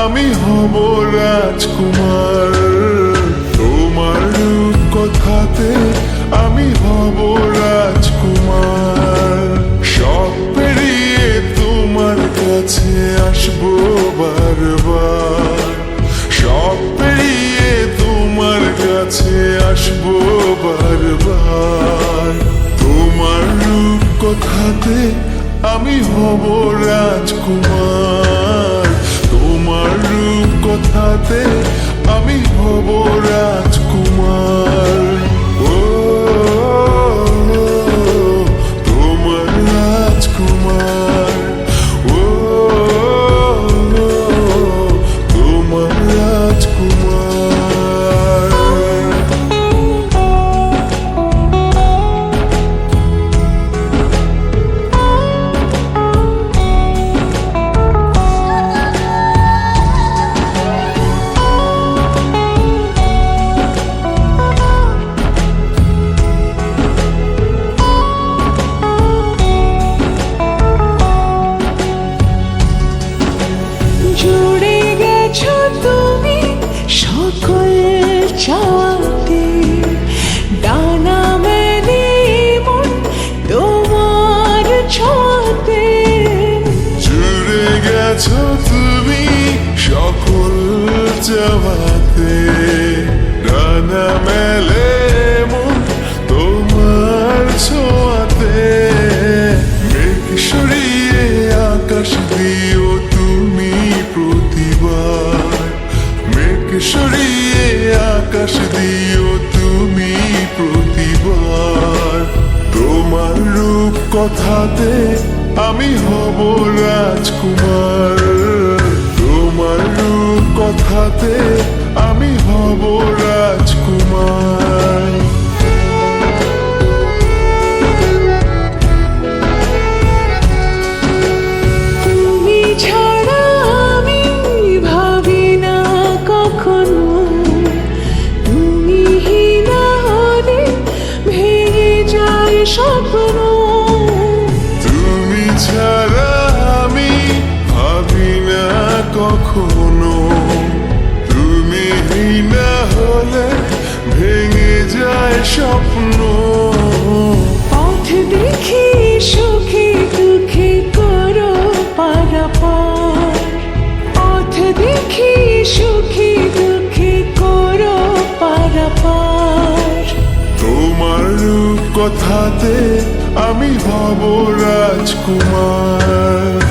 আমি হব রাজকুমার। তোমার কথাতে আমি হব রাজকুমার। সব পেরিয়ে তোমার কাছে আসবো বারবার। সব পেরিয়ে তোমার কাছে আসবো বারবার। তোমার কথাতে আমি হব রাজকুমার। তোমার কথাতে আমি হব রাজকুমার। ও তোমার রাজকুমার। ও তোমার রাজকুমার। জুড়ে গেছো তুমি সকল চাওয়াতে, ডানা মেলে মন তোমার ছোঁয়াতে। জুড়ে গেছো তুমি সকল চাওয়াতে, ডানা মেলে মন তোমার ছোঁয়াতে। মেঘ সরিয়ে আকাশ দিও তুমি প্রতিবার। মেঘ সরিয়ে আকাশ দিও তুমি প্রতিবার। তোমার রূপ কথাতে আমি হব রাজকুমার। তোমার রূপ কথাতে আমি হব রাজকুমার। তুমি ছাড়া আমি ভাবি না কখনো, তুমি না হলে ভেঙে যায় স্বপ্ন। তুমি ছাড়া আমি ভাবি না কখনো, তুমি না হলে ভেঙে যায় স্বপ্ন। পথ দেখি সুখে দুঃখে করো পারাপার। পথ দেখি সুখে দুঃখে করো পারাপার। তোমার রূপ কথাতে আমি হব রাজকুমার।